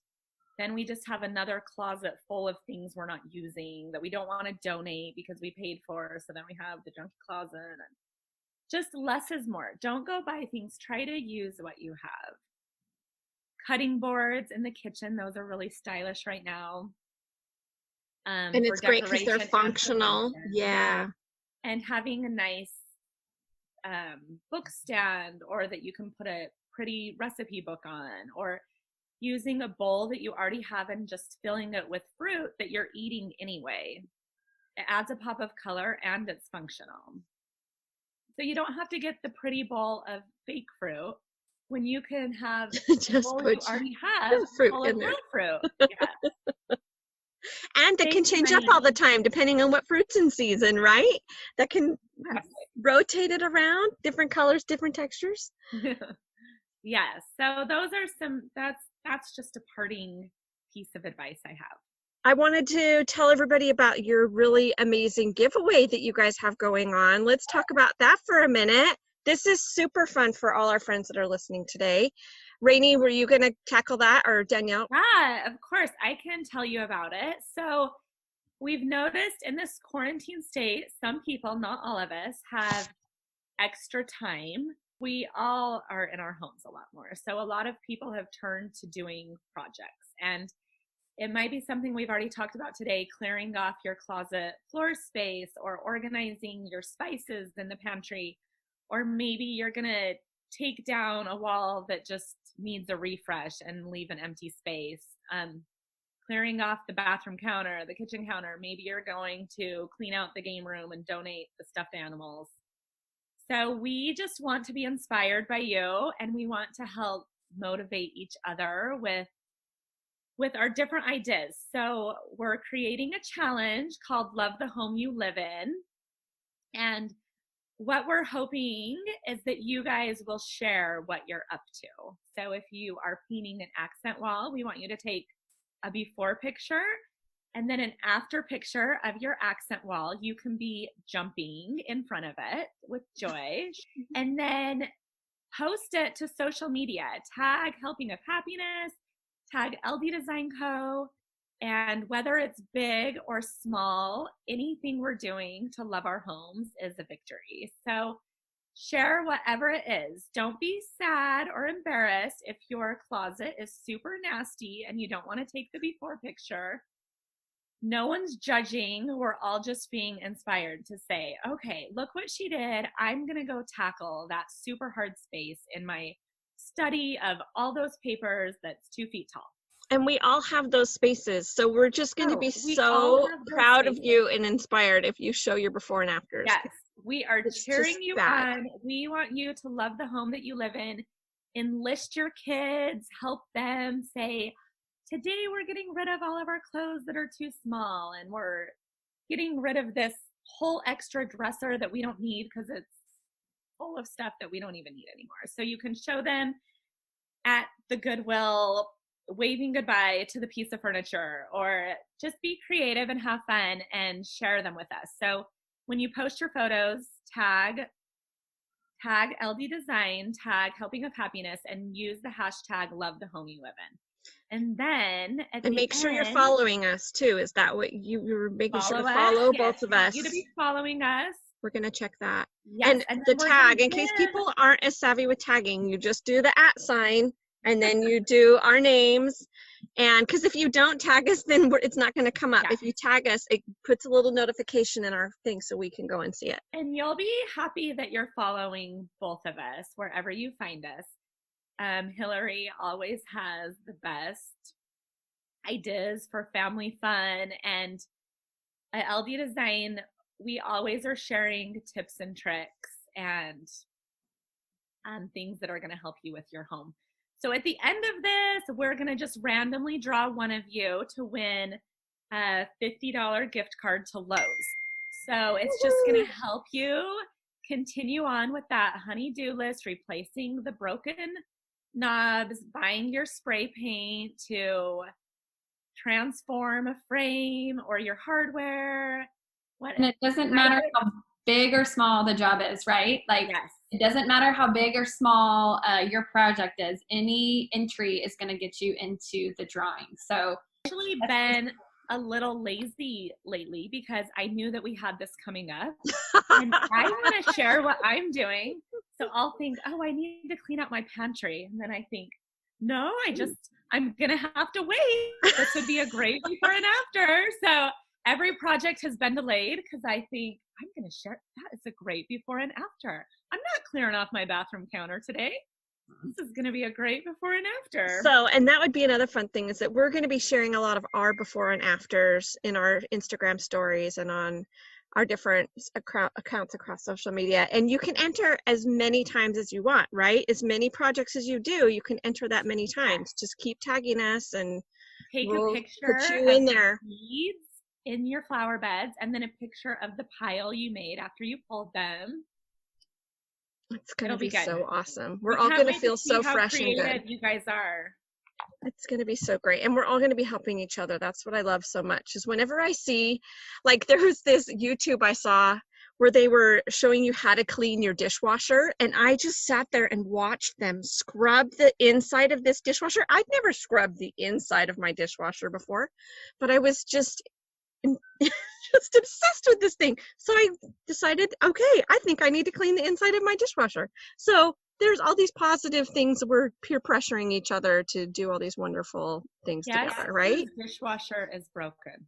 then we just have another closet full of things we're not using that we don't want to donate because we paid for. So then we have the junky closet, and just less is more. Don't go buy things. Try to use what you have. Cutting boards in the kitchen. Those are really stylish right now. And it's great because they're functional. Yeah. And having a nice book stand, or that you can put a pretty recipe book on, or using a bowl that you already have and just filling it with fruit that you're eating anyway. It adds a pop of color and it's functional. So you don't have to get the pretty bowl of fake fruit when you can have just bowl you already have fruit in there. Fruit. Yeah. And that can change up all the time depending on what fruit's in season, right? That can rotate it around, different colors, different textures. Yes. So those are that's just a parting piece of advice I have. I wanted to tell everybody about your really amazing giveaway that you guys have going on. Let's talk about that for a minute. This is super fun for all our friends that are listening today. Rainey, were you going to tackle that, or Danielle? Yeah, of course. I can tell you about it. So we've noticed in this quarantine state, some people, not all of us, have extra time. We all are in our homes a lot more. So a lot of people have turned to doing projects. And it might be something we've already talked about today, clearing off your closet floor space, or organizing your spices in the pantry. Or maybe you're going to take down a wall that just needs a refresh and leave an empty space. Clearing off the bathroom counter, the kitchen counter. Maybe you're going to clean out the game room and donate the stuffed animals. So we just want to be inspired by you, and we want to help motivate each other with our different ideas. So we're creating a challenge called Love the Home You Live In. And what we're hoping is that you guys will share what you're up to. So if you are painting an accent wall, we want you to take a before picture and then an after picture of your accent wall. You can be jumping in front of it with joy, and then post it to social media. Tag Helping of Happiness, tag LD Design Co. And whether it's big or small, anything we're doing to love our homes is a victory. So share whatever it is. Don't be sad or embarrassed if your closet is super nasty and you don't want to take the before picture. No one's judging. We're all just being inspired to say, okay, look what she did. I'm going to go tackle that super hard space in my study of all those papers that's 2 feet tall. And we all have those spaces. So we're just going to be so proud of you and inspired if you show your before and afters. Yes, we are cheering you on. We want you to love the home that you live in. Enlist your kids, help them say, today we're getting rid of all of our clothes that are too small, and we're getting rid of this whole extra dresser that we don't need because it's full of stuff that we don't even need anymore. So you can show them at the Goodwill, waving goodbye to the piece of furniture, or just be creative and have fun and share them with us. So when you post your photos, tag LD Design, tag Helping of Happiness, and use the hashtag Love the Home You Live In. And then at And the make sure you're end, following us too. Is that what you're making sure to follow us. follow Yes, both of we want us? you to be following us. We're going to check that. Yes, And then the we're gonna tag, in case people aren't as savvy with tagging, you just do the @ and then you do our names. And because if you don't tag us, then it's not going to come up. Yeah. If you tag us, it puts a little notification in our thing so we can go and see it. And you'll be happy that you're following both of us wherever you find us. Hillary always has the best ideas for family fun, and at LD Design, we always are sharing tips and tricks and things that are going to help you with your home. So at the end of this, we're going to just randomly draw one of you to win a $50 gift card to Lowe's. So it's just going to help you continue on with that honey-do list, replacing the broken knobs, buying your spray paint to transform a frame or your hardware. And it doesn't matter how big or small the job is, right? Like, yes. It doesn't matter how big or small your project is. Any entry is going to get you into the drawing. So I've actually been a little lazy lately because I knew that we had this coming up. And I want to share what I'm doing. So I'll think, oh, I need to clean out my pantry. And then I think, no, I'm going to have to wait. This would be a great before and after. So every project has been delayed because I think I'm going to share. That is a great before and after. I'm not clearing off my bathroom counter today. This is going to be a great before and after. So, and that would be another fun thing, is that we're going to be sharing a lot of our before and afters in our Instagram stories and on our different accounts across social media. And you can enter as many times as you want, right? As many projects as you do, you can enter that many times. Just keep tagging us and we'll a picture put you in there. Seeds in your flower beds, and then a picture of the pile you made after you pulled them. It's going to be so awesome. We're We all can't going to wait feel see so how fresh and creative good. you guys are. It's going to be so great. And we're all going to be helping each other. That's what I love so much, is whenever I see, like, there was this YouTube I saw where they were showing you how to clean your dishwasher. And I just sat there and watched them scrub the inside of this dishwasher. I'd never scrubbed the inside of my dishwasher before, but I was just obsessed with this thing. So I decided, okay, I think I need to clean the inside of my dishwasher. So there's all these positive things. We're peer pressuring each other to do all these wonderful things together, right? The dishwasher is broken.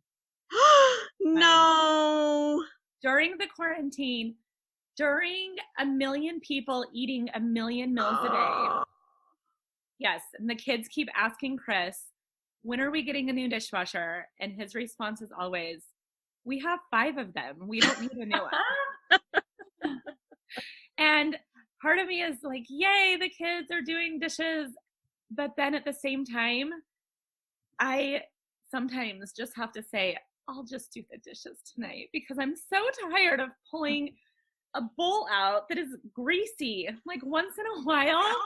No. During the quarantine, during 1 million people eating 1 million meals a day. Yes, and the kids keep asking Chris, when are we getting a new dishwasher? And his response is always, we have 5 of them. We don't need a new one. And part of me is like, yay, the kids are doing dishes. But then at the same time, I sometimes just have to say, I'll just do the dishes tonight because I'm so tired of pulling a bowl out that is greasy. Like, once in a while,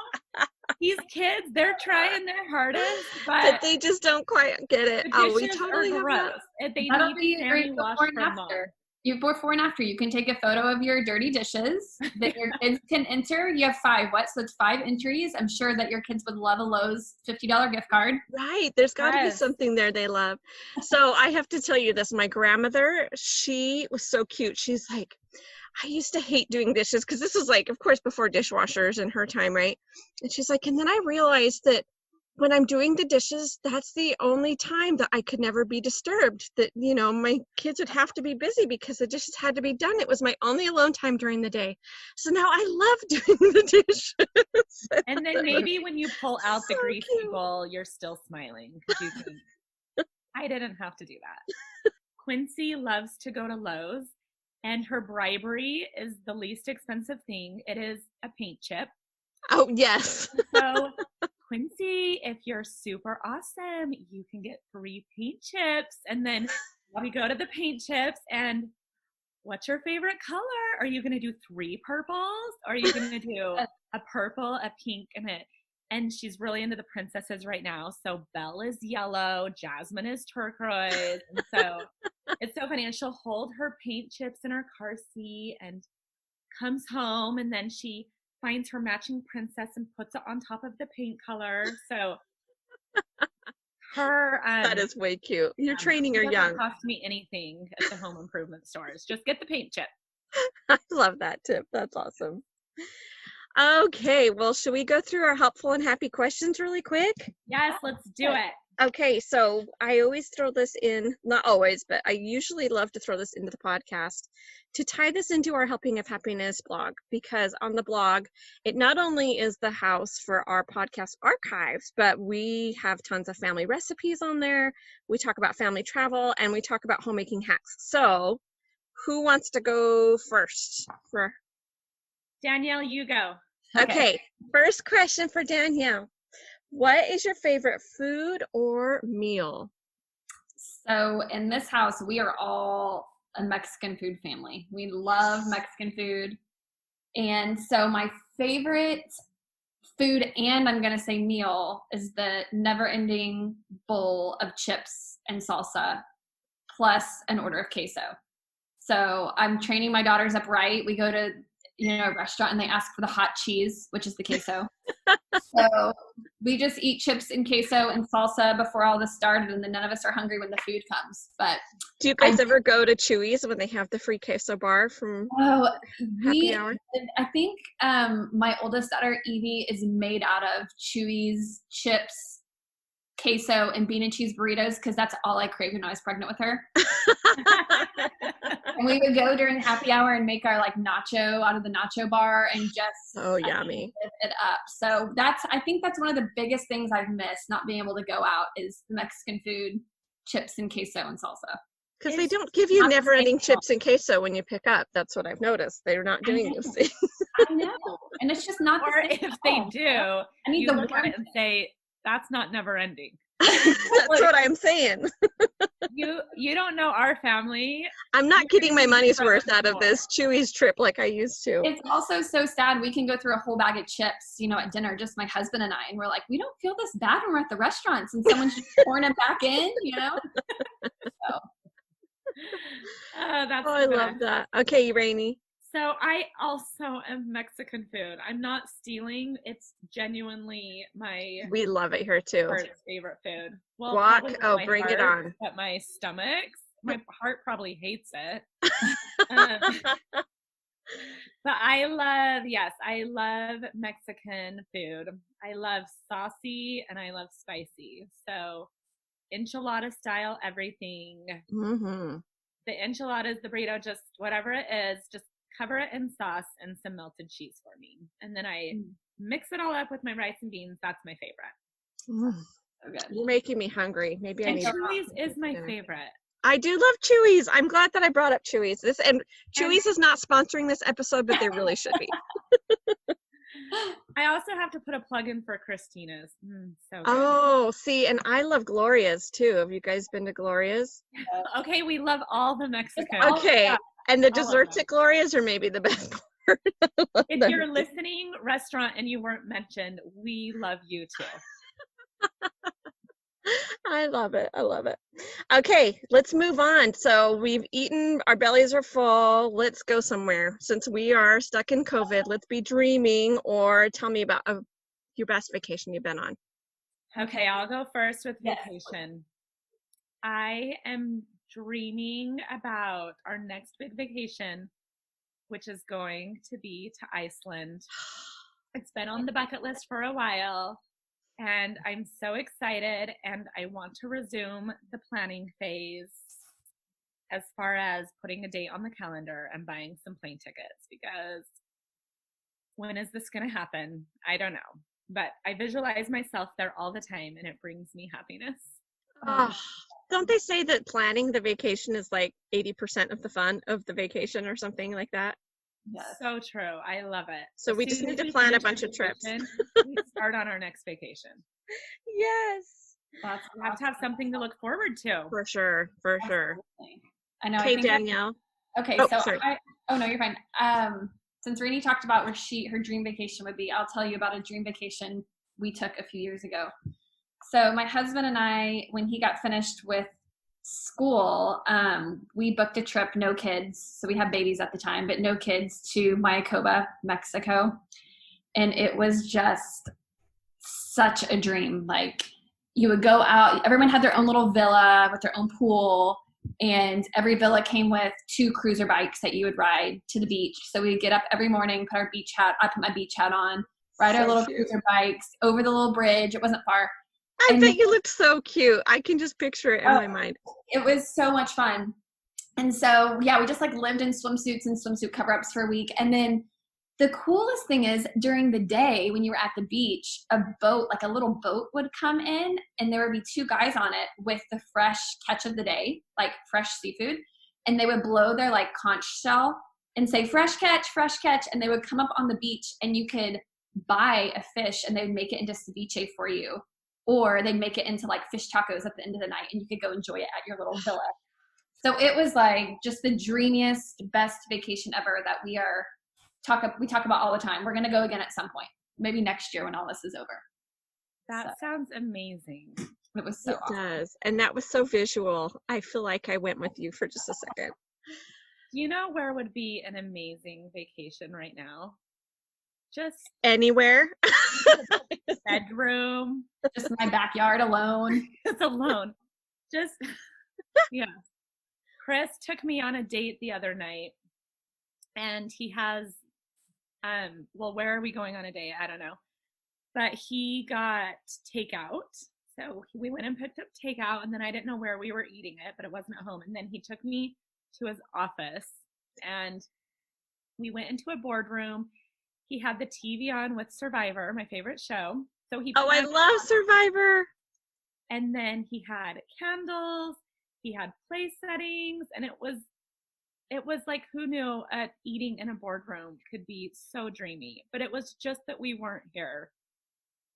these kids, they're trying their hardest, but they just don't quite get it. Oh, we totally have that. They That'll need be to great wash before and after. Before and after, you can take a photo of your dirty dishes that your kids can enter. You have 5. So it's 5 entries. I'm sure that your kids would love a Lowe's $50 gift card. Right. There's got to be something there they love. So I have to tell you this. My grandmother, she was so cute. She's like, I used to hate doing dishes because this was, like, of course, before dishwashers in her time, right? And she's like, and then I realized that when I'm doing the dishes, that's the only time that I could never be disturbed, that, you know, my kids would have to be busy because the dishes had to be done. It was my only alone time during the day. So now I love doing the dishes. And then maybe when you pull out the greasy bowl, you're still smiling because you think, I didn't have to do that. Quincy loves to go to Lowe's, and her bribery is the least expensive thing. It is a paint chip. Oh, yes. So, Quincy, if you're super awesome, you can get free paint chips. And then we go to the paint chips, and what's your favorite color? Are you going to do 3 purples? Or are you going to do a purple, a pink, and she's really into the princesses right now. So Belle is yellow, Jasmine is turquoise. And so it's so funny. And she'll hold her paint chips in her car seat and comes home, and then she finds her matching princess and puts it on top of the paint color. So Her That is way cute. You're training her it young. doesn't cost me anything at the home improvement stores. Just get the paint chip. I love that tip. That's awesome. Okay, well, should we go through our helpful and happy questions really quick? Yes, let's do it. Okay, so I always throw this in, not always, but I usually love to throw this into the podcast to tie this into our Helping of Happiness blog, because on the blog, it not only is the house for our podcast archives, but we have tons of family recipes on there. We talk about family travel and we talk about homemaking hacks. So who wants to go first? Danielle, you go. Okay, first question for Danielle. What is your favorite food or meal? So in this house, we are all a Mexican food family. We love Mexican food. And so my favorite food, and I'm going to say meal, is the never-ending bowl of chips and salsa plus an order of queso. So I'm training my daughters up right. We go to a restaurant and they ask for the hot cheese, which is the queso. So we just eat chips and queso and salsa before all this started, and then none of us are hungry when the food comes. But do you guys ever go to Chewy's when they have the free queso bar from happy hour? I think my oldest daughter Evie is made out of Chewy's chips, queso, and bean and cheese burritos, because that's all I craved when I was pregnant with her. And we would go during happy hour and make our nacho out of the nacho bar and just yummy live it up. So I think that's one of the biggest things I've missed, not being able to go out, is Mexican food, chips and queso and salsa. Because they don't give you never-ending chips and queso when you pick up. That's what I've noticed. They're not doing those things. I know, and it's just not. Or if they do, I need to look at it and say, "That's not never-ending." That's what I'm saying. You don't know our family. I'm not getting my money's worth out of this Chewy's trip like I used to. It's also so sad. We can go through a whole bag of chips, at dinner, just my husband and I, and we're like, we don't feel this bad when we're at the restaurants, and someone's just pouring them back in, So. I love that. Okay, Rainey. So I also am Mexican food. I'm not stealing. It's genuinely we love it here too. Favorite food. Well, guac. Bring it on. But my my heart probably hates it. But I love Mexican food. I love saucy and I love spicy. So enchilada style everything. Mm-hmm. The enchiladas, the burrito, just whatever it is, just cover it in sauce and some melted cheese for me. And then I mix it all up with my rice and beans. That's my favorite. So good. You're making me hungry. Maybe I need Chewy's is my favorite. I do love Chewy's. I'm glad that I brought up Chewy's. Chewy's is not sponsoring this episode, but they really should be. I also have to put a plug in for Christina's. So good. Oh, see, and I love Gloria's too. Have you guys been to Gloria's? Okay, we love all the Mexican. Okay, and the desserts at Gloria's are maybe the best part. If you're listening, restaurant, and you weren't mentioned, we love you too. I love it. I love it. Okay, let's move on. So we've eaten, our bellies are full. Let's go somewhere. Since we are stuck in COVID, let's be dreaming, or tell me about your best vacation you've been on. Okay, I'll go first with vacation. I am dreaming about our next big vacation, which is going to be to Iceland. It's been on the bucket list for a while. And I'm so excited, and I want to resume the planning phase as far as putting a date on the calendar and buying some plane tickets, because when is this going to happen? I don't know. But I visualize myself there all the time, and it brings me happiness. Don't they say that planning the vacation is like 80% of the fun of the vacation or something like that? Yes. So true. I love it. So we just need to plan a bunch of trips. We start on our next vacation. Yes. We have to have something to look forward to. For sure. For sure. I know. Okay, Danielle. Okay. Oh, so sorry. no, you're fine. Since Rainey talked about where her dream vacation would be, I'll tell you about a dream vacation we took a few years ago. So my husband and I, when he got finished with school, we booked a trip, no kids. So we had babies at the time, but no kids, to Mayacoba, Mexico. And it was just such a dream. Like, you would go out. Everyone had their own little villa with their own pool, and every villa came with 2 cruiser bikes that you would ride to the beach. So we'd get up every morning, put our beach hat. I put my beach hat on, ride our little cruiser bikes over the little bridge. It wasn't far. I bet you looked so cute. I can just picture it in my mind. It was so much fun. And so, yeah, we just like lived in swimsuits and swimsuit cover-ups for a week. And then the coolest thing is during the day when you were at the beach, a boat, like a little boat would come in, and there would be 2 guys on it with the fresh catch of the day, like fresh seafood. And they would blow their like conch shell and say, fresh catch, fresh catch. And they would come up on the beach, and you could buy a fish and they would make it into ceviche for you. Or they'd make it into like fish tacos at the end of the night, and you could go enjoy it at your little villa. So it was like just the dreamiest, best vacation ever that we talk about all the time. We're going to go again at some point, maybe next year when all this is over. That sounds amazing. It was so awesome. It does. And that was so visual. I feel like I went with you for just a second. You know where would be an amazing vacation right now? Just anywhere. Bedroom. Just my backyard alone. Just alone. Just, yeah. Chris took me on a date the other night, and he has, well, where are we going on a date? I don't know. But he got takeout. So we went and picked up takeout, and then I didn't know where we were eating it, but it wasn't at home. And then he took me to his office, and we went into a boardroom. He had the TV on with Survivor, my favorite show. So he I love Survivor. And then he had candles, he had place settings, and it was like, who knew eating in a boardroom could be so dreamy. But it was just that we weren't here.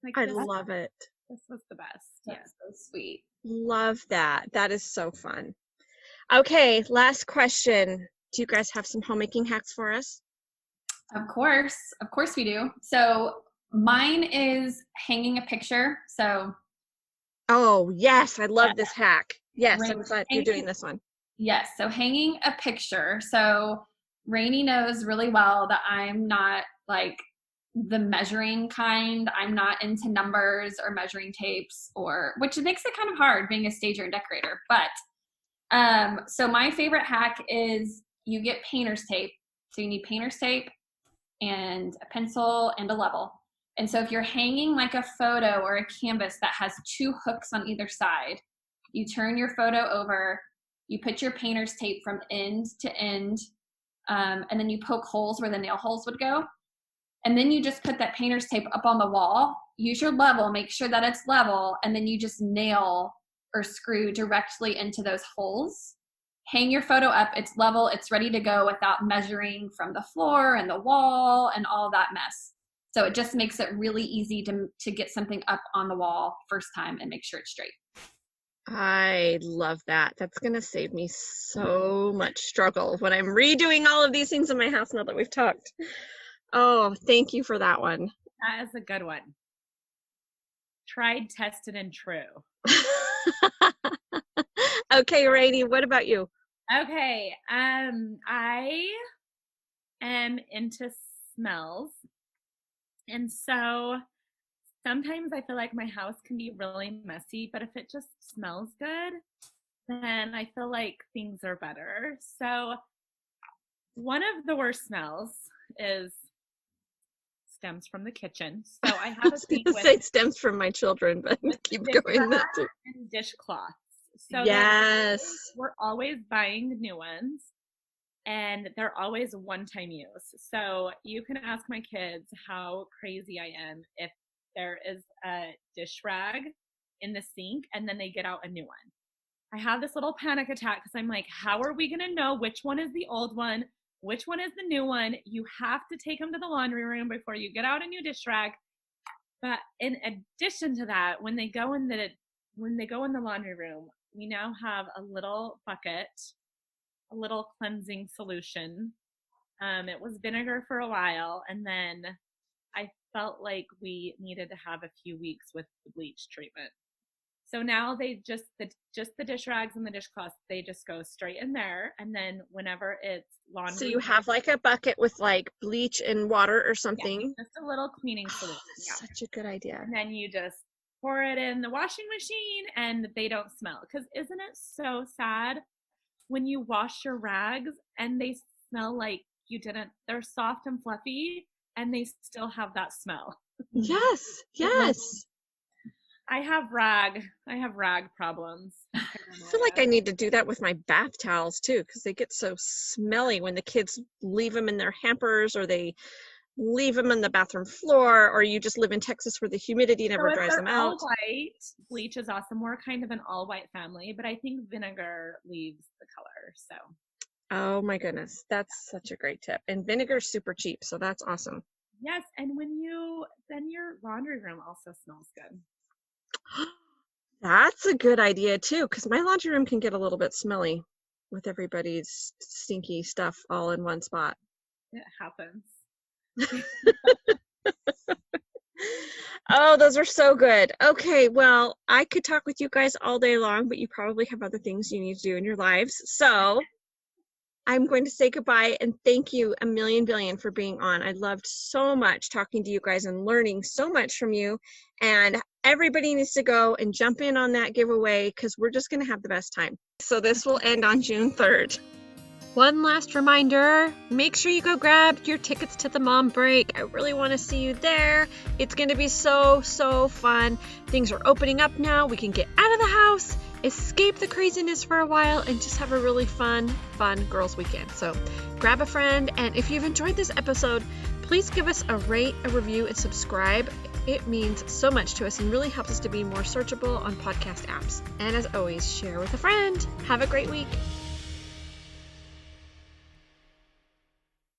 Like, I love it. This was the best. That's so sweet. Love that. That is so fun. Okay, last question. Do you guys have some homemaking hacks for us? Of course we do. So mine is hanging a picture. So. Oh yes, I love this hack. Yes, I'm glad you're doing this one. Yes, so hanging a picture. So Rainey knows really well that I'm not like the measuring kind. I'm not into numbers or measuring tapes, which makes it kind of hard being a stager and decorator. But so my favorite hack is you get painter's tape. So you need painter's tape and a pencil and a level. And so if you're hanging like a photo or a canvas that has 2 hooks on either side, you turn your photo over, you put your painter's tape from end to end, and then you poke holes where the nail holes would go. And then you just put that painter's tape up on the wall, use your level, make sure that it's level, and then you just nail or screw directly into those holes. Hang your photo up, it's level, it's ready to go without measuring from the floor and the wall and all that mess. So it just makes it really easy to get something up on the wall first time and make sure it's straight. I love that. That's going to save me so much struggle when I'm redoing all of these things in my house now that we've talked. Oh, thank you for that one. That is a good one. Tried, tested, and true. Okay, Rainey, what about you? Okay, I am into smells. And so sometimes I feel like my house can be really messy, but if it just smells good, then I feel like things are better. So one of the worst smells stems from the kitchen. So I have a thing with it stems from my children, but keep going. And dishcloths. So yes, we're always buying new ones, and they're always one-time use. So you can ask my kids how crazy I am if there is a dish rag in the sink and then they get out a new one. I have this little panic attack because I'm like, how are we going to know which one is the old one, which one is the new one? You have to take them to the laundry room before you get out a new dish rag. But in addition to that, when they go in the laundry room, we now have a little bucket, a little cleansing solution. It was vinegar for a while, and then I felt like we needed to have a few weeks with the bleach treatment. So now they just the dish rags and the dishcloths, they just go straight in there, and then whenever it's laundry. So you have like a bucket with like bleach and water or something. Yeah, just a little cleaning solution. Yeah. Such a good idea. And then you just pour it in the washing machine and they don't smell. Because isn't it so sad when you wash your rags and they smell like you didn't, they're soft and fluffy and they still have that smell. Yes, yes. I have rag problems. I feel like I need to do that with my bath towels too, because they get so smelly when the kids leave them in their hampers, or they leave them on the bathroom floor, or you just live in Texas where the humidity never dries them out. All white, bleach is awesome. We're kind of an all white family, but I think vinegar leaves the color. So. Oh my goodness, that's such a great tip. And vinegar's super cheap, so that's awesome. Yes, and then your laundry room also smells good. That's a good idea too, because my laundry room can get a little bit smelly with everybody's stinky stuff all in one spot. It happens. Oh, those are so good. Okay, well, I could talk with you guys all day long, but you probably have other things you need to do in your lives. So I'm going to say goodbye and thank you a million billion for being on. I loved so much talking to you guys and learning so much from you. And everybody needs to go and jump in on that giveaway because we're just going to have the best time. So this will end on June 3rd. One last reminder, make sure you go grab your tickets to the Mom Break. I really want to see you there. It's going to be so, so fun. Things are opening up now. We can get out of the house, escape the craziness for a while, and just have a really fun girls weekend. So grab a friend, and if you've enjoyed this episode, please give us a rate, a review, and subscribe. It means so much to us and really helps us to be more searchable on podcast apps. And as always, share with a friend. Have a great week.